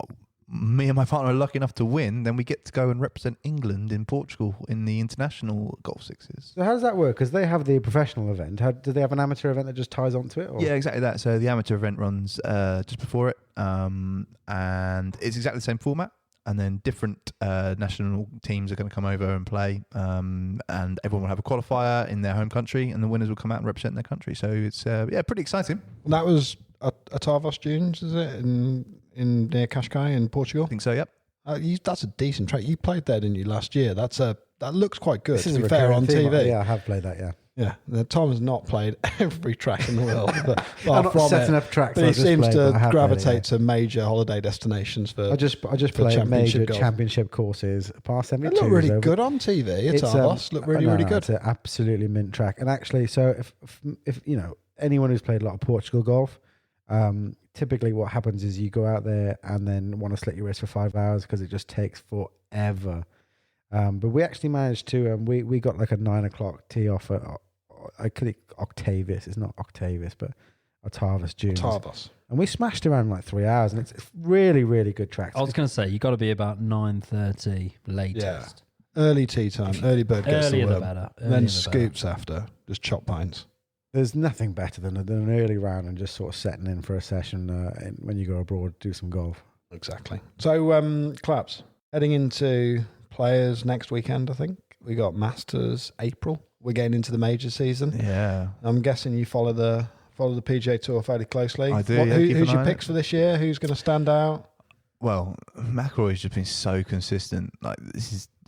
me and my partner are lucky enough to win, then we get to go and represent England in Portugal in the international golf sixes. So how does that work? Because they have the professional event. Do they have an amateur event that just ties onto it? Or? Yeah, exactly that. So the amateur event runs just before it, and it's exactly the same format. And then different national teams are going to come over and play, and everyone will have a qualifier in their home country, and the winners will come out and represent their country. So it's pretty exciting. That was Atavos Dunes, is it? In near Cascais in Portugal? I think so. Yep. That's a decent track. You played there, didn't you, last year? That looks quite good, This is to a be fair, recurring on theme. TV. Yeah, I have played that, yeah. Yeah, Tom has not played every track in the world, but I'm far not from setting it. up tracks. But I he just seems played, but I to have played it, gravitate to major holiday destinations for. I just for play championship major golf. championship courses. Par They 72. look really good on TV. Atavos look really, really good. It's an absolutely mint track. And actually, so if you know anyone who's played a lot of Portugal golf, typically what happens is you go out there and then want to slit your wrist for 5 hours because it just takes forever. But we actually managed to. We got like a 9 o'clock tee off at. I click Octavius. It's not Octavius, but Atavos Dunes. Atavos. And we smashed around like 3 hours, and it's really, really good tracks. I was going to say, you've got to be about 9:30 latest. Early tea time. Early bird gets Earlier the the worm. better. Then scoops after. Just chop pines. There's nothing better than an early round and just sort of setting in for a session when you go abroad, do some golf. Exactly. So, Claps, heading into Players next weekend, I think. We got Masters April. We're getting into the major season. Yeah. I'm guessing you follow the PGA Tour fairly closely. I do, yeah, keep Who's an your eye picks for this year? Who's going to stand out? Well, McIlroy's just been so consistent. Like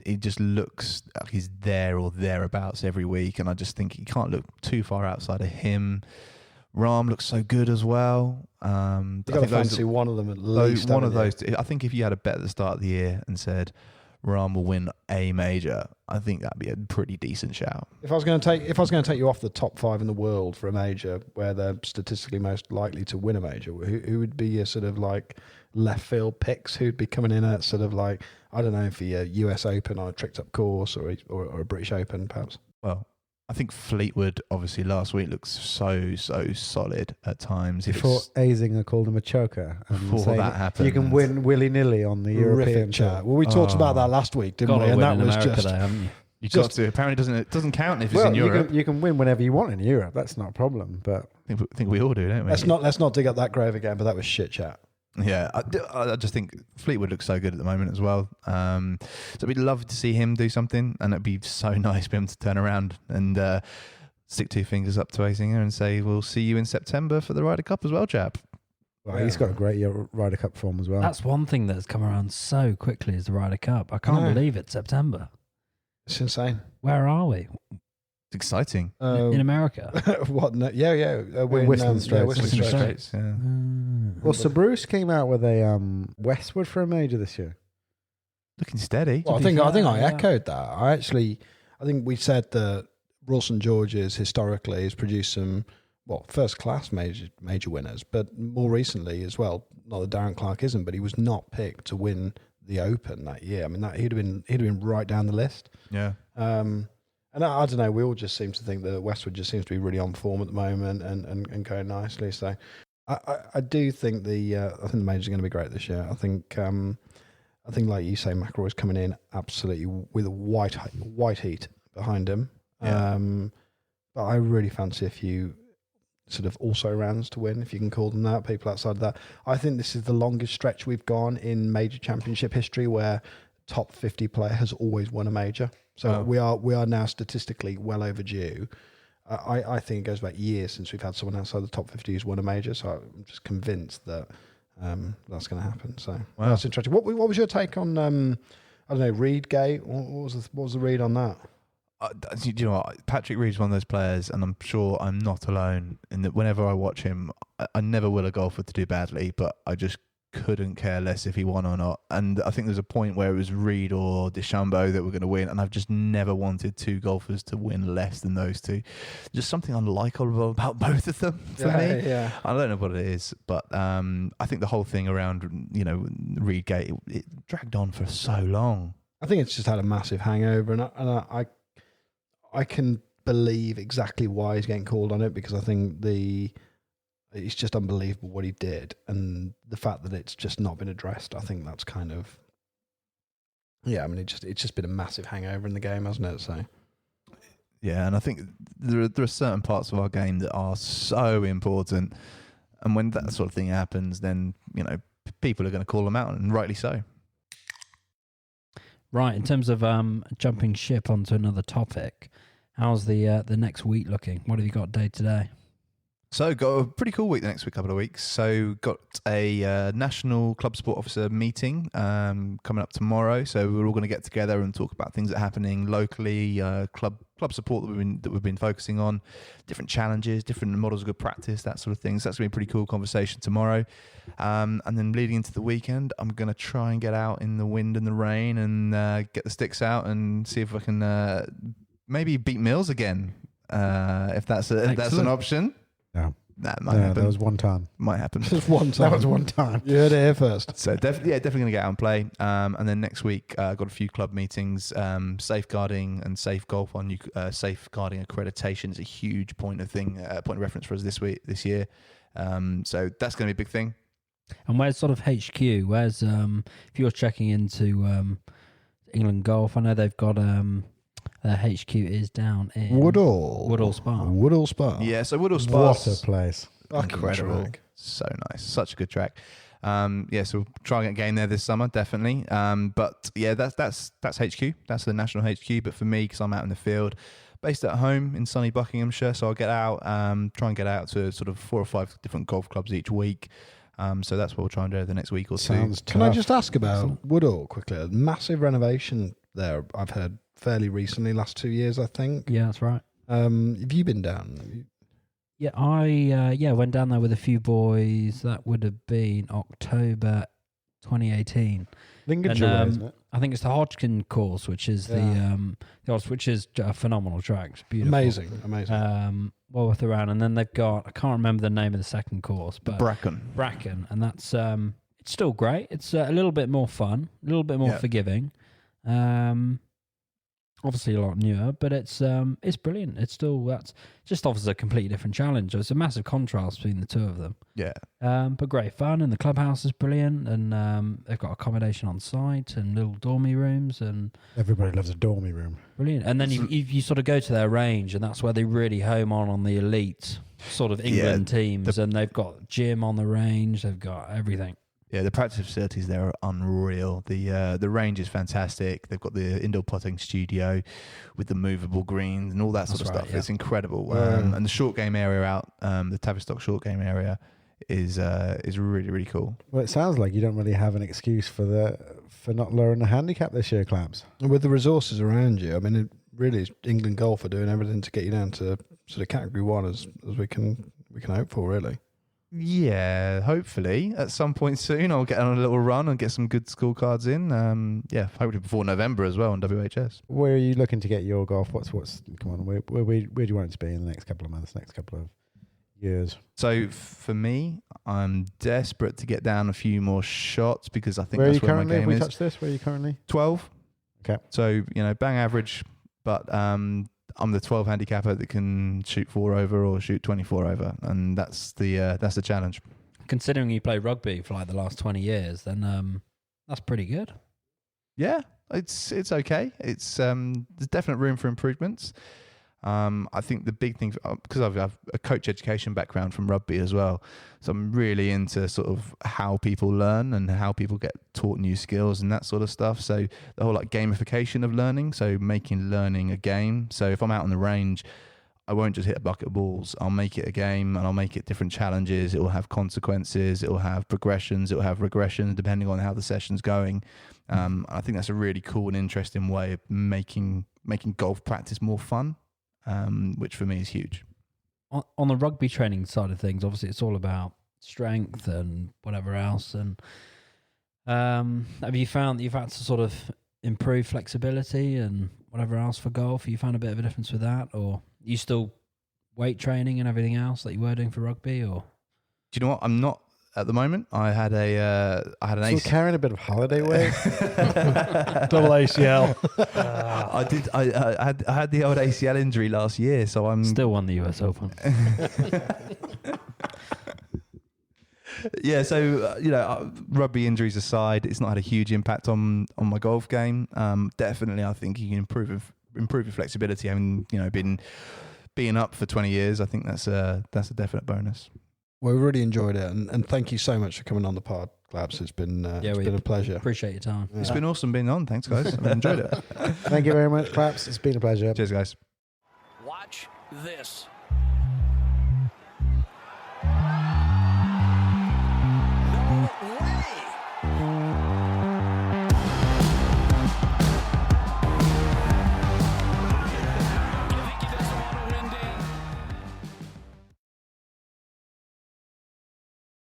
he just looks like he's there or thereabouts every week, and I just think he can't look too far outside of him. Rahm looks so good as well. You've got to fancy one of them at least. One of haven't you? those. I think if you had a bet at the start of the year and said Rahm will win a major, I think that'd be a pretty decent shout. If I was going to take you off the top 5 in the world for a major, where they're statistically most likely to win a major, who would be your sort of like left field picks? Who'd be coming in at sort of like, I don't know, for your US Open on a tricked up course or a British Open, perhaps? Well, I think Fleetwood obviously last week looks so solid at times. Before Azinger called him a choker. And Before saying that happened. you can win willy-nilly on the European Horrific tour. chat. Well, we talked about that last week, didn't Got we? to And win that in was America, just though, haven't you? you got to. Apparently, it doesn't count if it's Well, in Europe. you can win whenever you want in Europe. That's not a problem. But I think we all do, don't we? let's not dig up that grave again. But that was shit chat. Yeah, I just think Fleetwood looks so good at the moment as well. So we'd love to see him do something, and it'd be so nice for him to turn around and stick 2 fingers up to Azinger and say, "We'll see you in September for the Ryder Cup as well, chap." well, he's got a great Ryder Cup form as well. That's one thing that's come around so quickly is the Ryder Cup. I can't know. believe it's September. It's insane. Where are we? It's exciting. In America? What? No, yeah. Whistling Straits. Whistling Whistling Straits. Straits, yeah. Well, Sir Bruce came out with a Westwood for a major this year. Looking steady. Well, I be think I fair, yeah. echoed that. I think we said that Royal St George's historically has produced some first class major winners, but more recently as well. Not that Darren Clark isn't, but he was not picked to win the Open that year. I mean, he'd have been right down the list. Yeah. And And I don't know, we all just seem to think that Westwood just seems to be really on form at the moment and going nicely. So I do think I think the majors are going to be great this year. I think like you say, McIlroy's coming in absolutely with a white heat behind him. Yeah. But I really fancy a few sort of also rounds to win, if you can call them that, people outside of that. I think this is the longest stretch we've gone in major championship history where top 50 player has always won a major. So we are now statistically well overdue. I think it goes back years since we've had someone outside the top 50 who's won a major. So I'm just convinced that that's going to happen. So that's interesting. What was your take on I don't know, Reed Gate? What was the read on that? Do you know what? Patrick Reed's one of those players, and I'm sure I'm not alone in that. Whenever I watch him, I never will a golfer to do badly, but I just couldn't care less if he won or not. And I think there's a point where it was Reed or DeChambeau that were going to win, and I've just never wanted two golfers to win less than those two. Just something unlikable about both of them for me. Yeah. I don't know what it is, but I think the whole thing around Reed Gate, it dragged on for so long. I think it's just had a massive hangover, and I can believe exactly why he's getting called on it, because I think it's just unbelievable what he did, and the fact that it's just not been addressed. I think that's kind of, I mean, it's just been a massive hangover in the game, hasn't it? So yeah, and I think there are certain parts of our game that are so important, and when that sort of thing happens, then people are going to call them out, and rightly so. Right, in terms of jumping ship onto another topic, how's the next week looking? What have you got day to day? So got a pretty cool week the next couple of weeks. So got a national club support officer meeting coming up tomorrow. So we're all going to get together and talk about things that are happening locally, club support that we've been focusing on, different challenges, different models of good practice, that sort of thing. So that's going to be a pretty cool conversation tomorrow. And then leading into the weekend, I'm going to try and get out in the wind and the rain and get the sticks out and see if I can maybe beat Mills again, if that's an option. No. That might happen. That was one time. Might happen. just one time. That was one time. You heard it here first. So definitely going to get out and play. And then next week, got a few club meetings. Safeguarding and safe golf on safeguarding accreditation is a huge point of reference for us this year. So that's going to be a big thing. And where's sort of HQ? Where's if you're checking into England Golf? I know they've got their HQ is down in Woodall Spa. Woodall Spa. Yeah, so Woodall Spa. What a place. Incredible. Track. So nice. Such a good track. So we'll try and get a game there this summer, definitely. But yeah, that's HQ. That's the national HQ. But for me, because I'm out in the field, based at home in sunny Buckinghamshire, so I'll get out, try and get out to sort of 4 or 5 different golf clubs each week. So that's what we'll try and do over the next week or two. Sounds tough. Can I just ask about Woodall quickly? A massive renovation there, I've heard, fairly recently, last 2 years, I think. Yeah, that's right. Have you been down? Yeah, I went down there with a few boys. That would have been October 2018. Lincolnshire Way, isn't it? I think it's the Hodgkin course, which is which is a phenomenal track. It's beautiful. Amazing. Well worth around. And then they've got, I can't remember the name of the second course, but Bracken. and that's it's still great. It's a little bit more fun, a little bit more forgiving. Obviously a lot newer, but it's brilliant. It's still, that's just offers a completely different challenge. It's a massive contrast between the two of them. Yeah. But great fun, and the clubhouse is brilliant, and they've got accommodation on site and little dormy rooms, and Everybody loves a dormy room. brilliant. And then you sort of go to their range, and that's where they really home on the elite sort of England teams, and they've got gym on the range, they've got everything. Yeah, the practice facilities there are unreal. The range is fantastic. They've got the indoor putting studio with the movable greens and all that sort of stuff. Yeah. It's incredible. And the short game area out, the Tavistock short game area is really, really cool. Well, it sounds like you don't really have an excuse for not lowering the handicap this year, Claps. And with the resources around you, I mean, it really is England Golf are doing everything to get you down to sort of category 1 as we can hope for, really. Yeah, hopefully at some point soon I'll get on a little run and get some good scorecards in. Hopefully before November as well on WHS. Where are you looking to get your golf? What's come on? Where do you want it to be in the next couple of months, next couple of years? So for me, I'm desperate to get down a few more shots because I think Where that's are you where currently? my game Have we is. touched this? Where are you currently? 12. Okay. So bang average, but I'm the 12 handicapper that can shoot 4 over or shoot 24 over, and that's the challenge. Considering you play rugby for like the last 20 years, then that's pretty good. Yeah, it's okay. It's there's definite room for improvements. I think the big thing, because I've a coach education background from rugby as well, so I'm really into sort of how people learn and how people get taught new skills and that sort of stuff. So the whole like gamification of learning, so making learning a game. So if I'm out on the range, I won't just hit a bucket of balls. I'll make it a game, and I'll make it different challenges. It will have consequences. It will have progressions. It will have regressions depending on how the session's going. I think that's a really cool and interesting way of making golf practice more fun. Which for me is huge. On the rugby training side of things, obviously it's all about strength and whatever else. And have you found that you've had to sort of improve flexibility and whatever else for golf? Have you found a bit of a difference with that, or are you still weight training and everything else that you were doing for rugby? Or do you know what? I'm not at the moment. I had an Still carrying a bit of holiday weight. Double ACL. I had the old ACL injury last year, so I'm still won the US Open. Yeah, so rugby injuries aside, it's not had a huge impact on my golf game. Definitely, I think you can improve your flexibility. Having being up for 20 years, I think that's a definite bonus. Well, we really enjoyed it, and thank you so much for coming on the pod, Claps. It's been a pleasure. Appreciate your time. It's been awesome being on. Thanks, guys. I've enjoyed it. Thank you very much, Claps. It's been a pleasure. Cheers, guys. Watch this.